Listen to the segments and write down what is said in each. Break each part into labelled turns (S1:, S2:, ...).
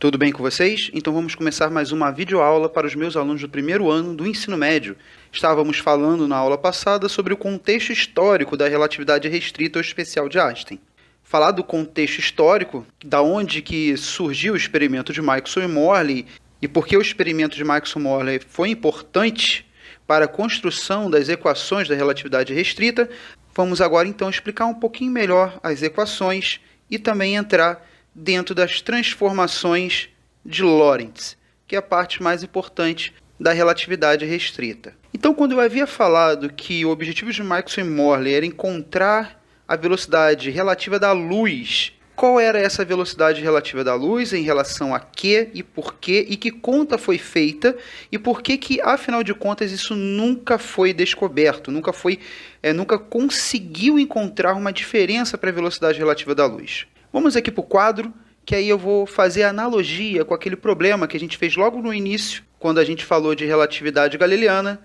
S1: Tudo bem com vocês? Então vamos começar mais uma videoaula para os meus alunos do primeiro ano do ensino médio. Estávamos falando na aula passada sobre o contexto histórico da relatividade restrita ou especial de Einstein. Falar do contexto histórico, da onde que surgiu o experimento de Maxwell e Morley e por que o experimento de Maxwell e Morley foi importante para a construção das equações da relatividade restrita, vamos agora então explicar um pouquinho melhor as equações e também entrar dentro das transformações de Lorentz, que é a parte mais importante da relatividade restrita. Então, quando eu havia falado que o objetivo de Maxwell e Morley era encontrar a velocidade relativa da luz, qual era essa velocidade relativa da luz em relação a quê e por quê e que conta foi feita e por que, afinal de contas, isso nunca foi descoberto, nunca conseguiu encontrar uma diferença para a velocidade relativa da luz. Vamos aqui para o quadro, que aí eu vou fazer a analogia com aquele problema que a gente fez logo no início, quando a gente falou de relatividade galileana,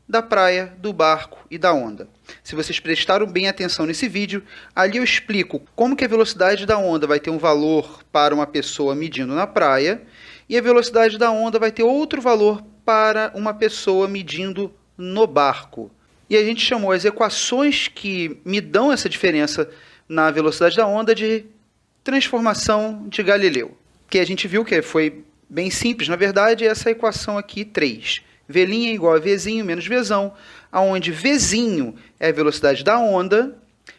S1: da praia, do barco e da onda. Se vocês prestaram bem atenção nesse vídeo, ali eu explico como que a velocidade da onda vai ter um valor para uma pessoa medindo na praia e a velocidade da onda vai ter outro valor para uma pessoa medindo no barco. E a gente chamou as equações que me dão essa diferença na velocidade da onda de transformação de Galileu, que a gente viu que foi bem simples, na verdade, essa equação aqui 3. V' é igual a Vzinho menos Vzão, onde Vzinho é a velocidade da onda,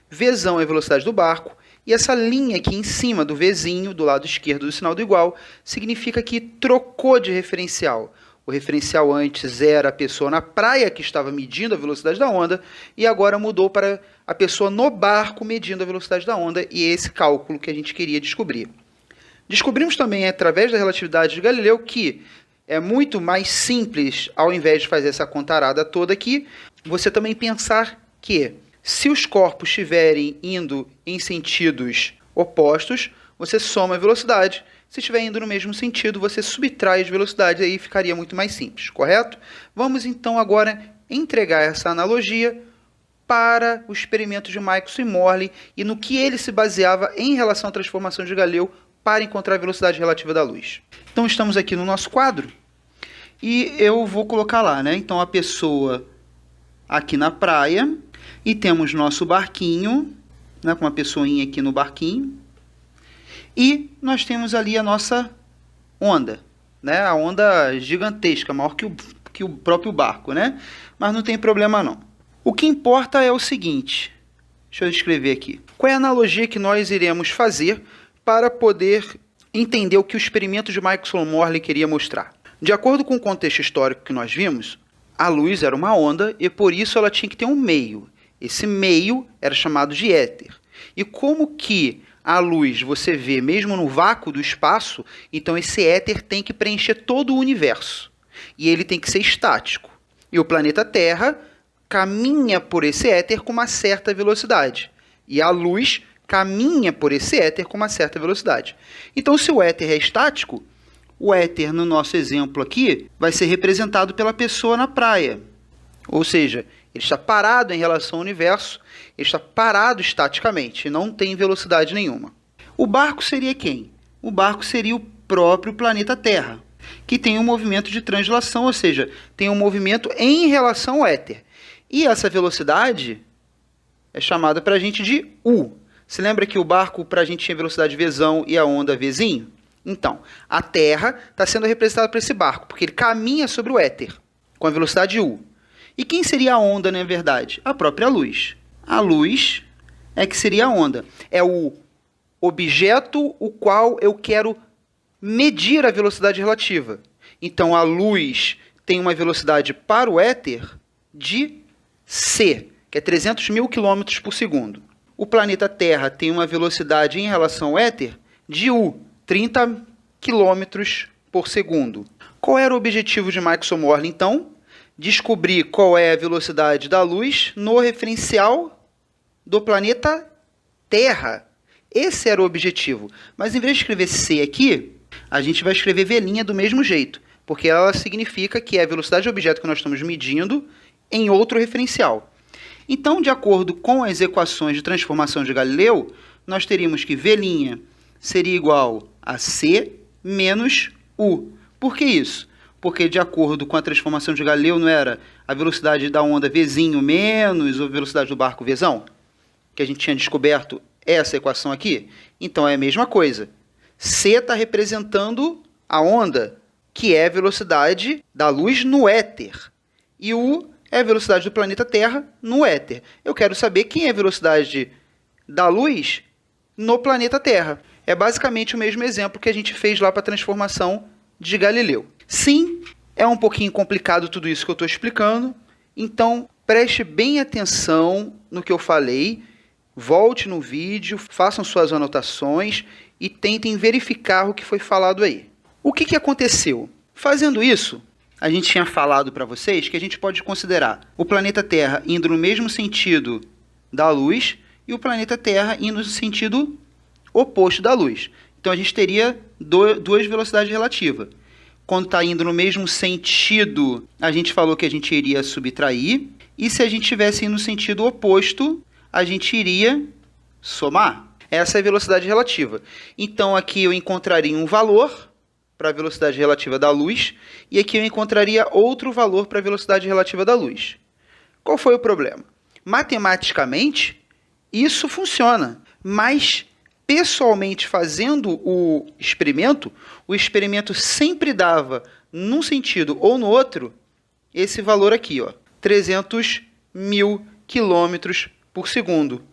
S1: Vzão é a velocidade do barco, e essa linha aqui em cima do Vzinho, do lado esquerdo do sinal do igual, significa que trocou de referencial. O referencial antes era a pessoa na praia que estava medindo a velocidade da onda, e agora mudou para a pessoa no barco medindo a velocidade da onda, e é esse cálculo que a gente queria descobrir. Descobrimos também, através da relatividade de Galileu, que é muito mais simples, ao invés de fazer essa contarada toda aqui, você também pensar que, se os corpos estiverem indo em sentidos opostos, você soma a velocidade. Se estiver indo no mesmo sentido, você subtrai as velocidades, aí ficaria muito mais simples, correto? Vamos então agora entregar essa analogia para o experimento de Maxwell e Morley e no que ele se baseava em relação à transformação de Galileu para encontrar a velocidade relativa da luz. Então estamos aqui no nosso quadro e eu vou colocar lá, né? Então a pessoa aqui na praia e temos nosso barquinho, né? Com uma pessoinha aqui no barquinho. E nós temos ali a nossa onda, né? A onda gigantesca, maior que o próprio barco, né? Mas não tem problema não. O que importa é o seguinte, deixa eu escrever aqui. Qual é a analogia que nós iremos fazer para poder entender o que o experimento de Maxwell e Morley queria mostrar? De acordo com o contexto histórico que nós vimos, a luz era uma onda e por isso ela tinha que ter um meio. Esse meio era chamado de éter. E como que a luz você vê mesmo no vácuo do espaço, então esse éter tem que preencher todo o universo. E ele tem que ser estático. E o planeta Terra caminha por esse éter com uma certa velocidade. E a luz caminha por esse éter com uma certa velocidade. Então, se o éter é estático, o éter, no nosso exemplo aqui, vai ser representado pela pessoa na praia. Ou seja, ele está parado em relação ao universo, ele está parado estaticamente, não tem velocidade nenhuma. O barco seria quem? O barco seria o próprio planeta Terra, que tem um movimento de translação, ou seja, tem um movimento em relação ao éter. E essa velocidade é chamada para a gente de U. Você lembra que o barco para a gente tinha velocidade Vzão e a onda Vzinho? Então, a Terra está sendo representada por esse barco, porque ele caminha sobre o éter, com a velocidade U. E quem seria a onda, na verdade? A própria luz. A luz é que seria a onda. É o objeto o qual eu quero medir a velocidade relativa. Então, a luz tem uma velocidade para o éter de c, que é 300 mil km por segundo. O planeta Terra tem uma velocidade em relação ao éter de u, 30 km por segundo. Qual era o objetivo de Maxwell e Morley, então? Descobrir qual é a velocidade da luz no referencial do planeta Terra. Esse era o objetivo. Mas em vez de escrever C aqui, a gente vai escrever V' do mesmo jeito, porque ela significa que é a velocidade do objeto que nós estamos medindo em outro referencial. Então, de acordo com as equações de transformação de Galileu, nós teríamos que V' seria igual a C menos U. Por que isso? Porque de acordo com a transformação de Galileu, não era a velocidade da onda Vzinho menos a velocidade do barco Vzão? Que a gente tinha descoberto essa equação aqui? Então é a mesma coisa. C está representando a onda, que é a velocidade da luz no éter. E U é a velocidade do planeta Terra no éter. Eu quero saber quem é a velocidade da luz no planeta Terra. É basicamente o mesmo exemplo que a gente fez lá para a transformação de Galileu. Sim, é um pouquinho complicado tudo isso que eu estou explicando, então preste bem atenção no que eu falei, volte no vídeo, façam suas anotações e tentem verificar o que foi falado aí. O que aconteceu? Fazendo isso, a gente tinha falado para vocês que a gente pode considerar o planeta Terra indo no mesmo sentido da luz e o planeta Terra indo no sentido oposto da luz. Então a gente teria duas velocidades relativas. Quando está indo no mesmo sentido, a gente falou que a gente iria subtrair. E se a gente estivesse indo no sentido oposto, a gente iria somar. Essa é a velocidade relativa. Então aqui eu encontraria um valor para a velocidade relativa da luz. E aqui eu encontraria outro valor para a velocidade relativa da luz. Qual foi o problema? Matematicamente, isso funciona. Mas pessoalmente fazendo o experimento sempre dava, num sentido ou no outro, esse valor aqui, ó, 300.000 km por segundo,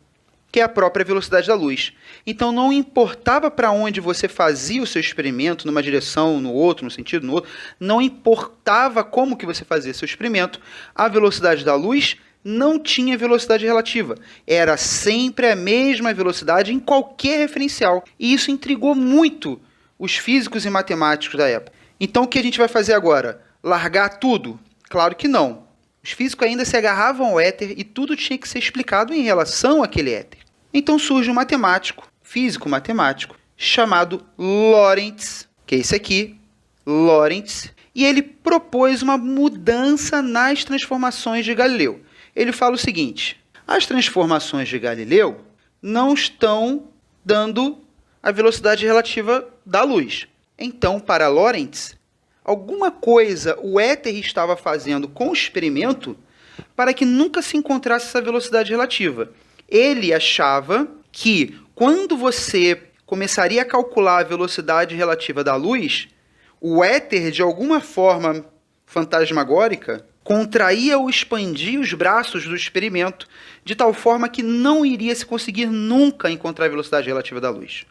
S1: que é a própria velocidade da luz. Então não importava para onde você fazia o seu experimento, numa direção, no outro, no sentido, no outro, não importava como que você fazia seu experimento, a velocidade da luz não tinha velocidade relativa. Era sempre a mesma velocidade em qualquer referencial. E isso intrigou muito os físicos e matemáticos da época. Então o que a gente vai fazer agora? Largar tudo? Claro que não. Os físicos ainda se agarravam ao éter e tudo tinha que ser explicado em relação àquele éter. Então surge um matemático, físico-matemático, chamado Lorentz, que é esse aqui, Lorentz, e ele propôs uma mudança nas transformações de Galileu. Ele fala o seguinte: as transformações de Galileu não estão dando a velocidade relativa da luz. Então, para Lorentz, alguma coisa o éter estava fazendo com o experimento para que nunca se encontrasse essa velocidade relativa. Ele achava que quando você começaria a calcular a velocidade relativa da luz, o éter, de alguma forma fantasmagórica, contraía ou expandia os braços do experimento de tal forma que não iria se conseguir nunca encontrar a velocidade relativa da luz.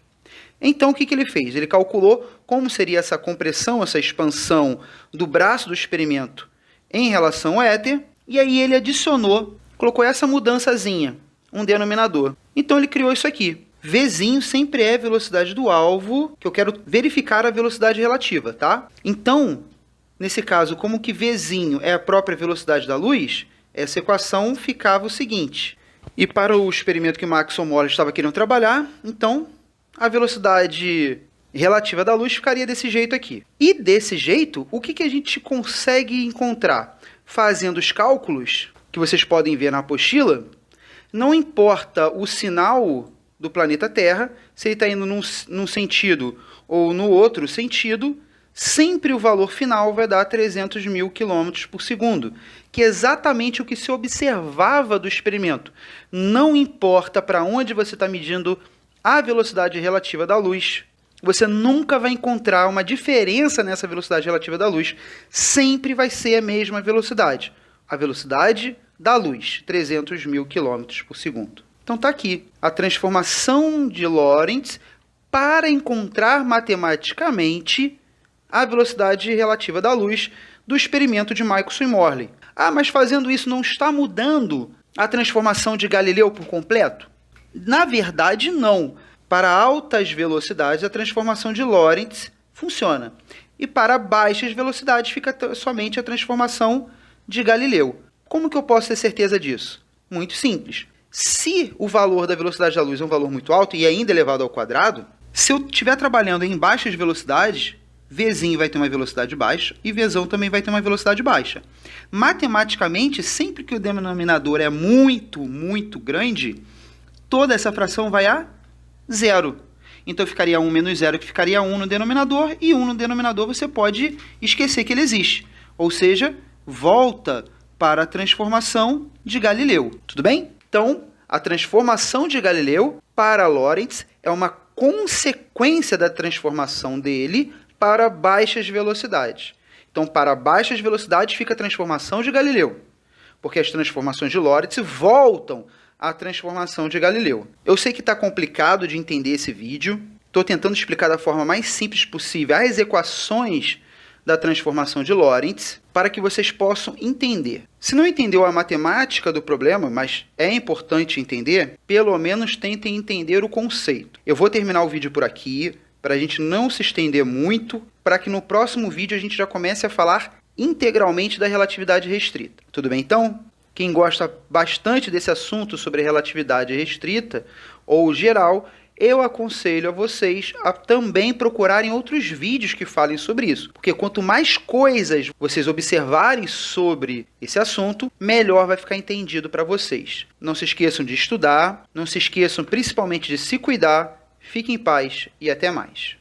S1: Então, o que ele fez? Ele calculou como seria essa compressão, essa expansão do braço do experimento em relação ao éter, e aí ele adicionou, colocou essa mudançazinha, um denominador. Então, ele criou isso aqui. Vzinho sempre é a velocidade do alvo, que eu quero verificar a velocidade relativa, tá? Então, nesse caso, como que Vzinho é a própria velocidade da luz, essa equação ficava o seguinte. E para o experimento que Maxwell Morley estava querendo trabalhar, então, a velocidade relativa da luz ficaria desse jeito aqui. E desse jeito, o que a gente consegue encontrar? Fazendo os cálculos, que vocês podem ver na apostila, não importa o sinal do planeta Terra, se ele está indo num sentido ou no outro sentido, sempre o valor final vai dar 300.000 km por segundo, que é exatamente o que se observava do experimento. Não importa para onde você está medindo a velocidade relativa da luz, você nunca vai encontrar uma diferença nessa velocidade relativa da luz. Sempre vai ser a mesma velocidade. A velocidade da luz, 300.000 km por segundo. Então está aqui a transformação de Lorentz para encontrar matematicamente a velocidade relativa da luz do experimento de Maxwell e Morley. Ah, mas fazendo isso não está mudando a transformação de Galileu por completo? Na verdade, não. Para altas velocidades, a transformação de Lorentz funciona. E para baixas velocidades, fica somente a transformação de Galileu. Como que eu posso ter certeza disso? Muito simples. Se o valor da velocidade da luz é um valor muito alto e ainda elevado ao quadrado, se eu estiver trabalhando em baixas velocidades, Vzinho vai ter uma velocidade baixa e Vzão também vai ter uma velocidade baixa. Matematicamente, sempre que o denominador é muito, muito grande, toda essa fração vai a zero. Então ficaria 1 menos 0, que ficaria 1 no denominador, e 1 no denominador você pode esquecer que ele existe. Ou seja, volta para a transformação de Galileu. Tudo bem? Então, a transformação de Galileu para Lorentz é uma consequência da transformação dele para baixas velocidades. Então, para baixas velocidades fica a transformação de Galileu, porque as transformações de Lorentz voltam à transformação de Galileu. Eu sei que está complicado de entender esse vídeo, estou tentando explicar da forma mais simples possível as equações da transformação de Lorentz para que vocês possam entender. Se não entendeu a matemática do problema, mas é importante entender, pelo menos tentem entender o conceito. Eu vou terminar o vídeo por aqui, para a gente não se estender muito, para que no próximo vídeo a gente já comece a falar integralmente da relatividade restrita. Tudo bem, então? Quem gosta bastante desse assunto sobre relatividade restrita, ou geral, eu aconselho a vocês a também procurarem outros vídeos que falem sobre isso. Porque quanto mais coisas vocês observarem sobre esse assunto, melhor vai ficar entendido para vocês. Não se esqueçam de estudar, não se esqueçam principalmente de se cuidar. Fiquem em paz e até mais.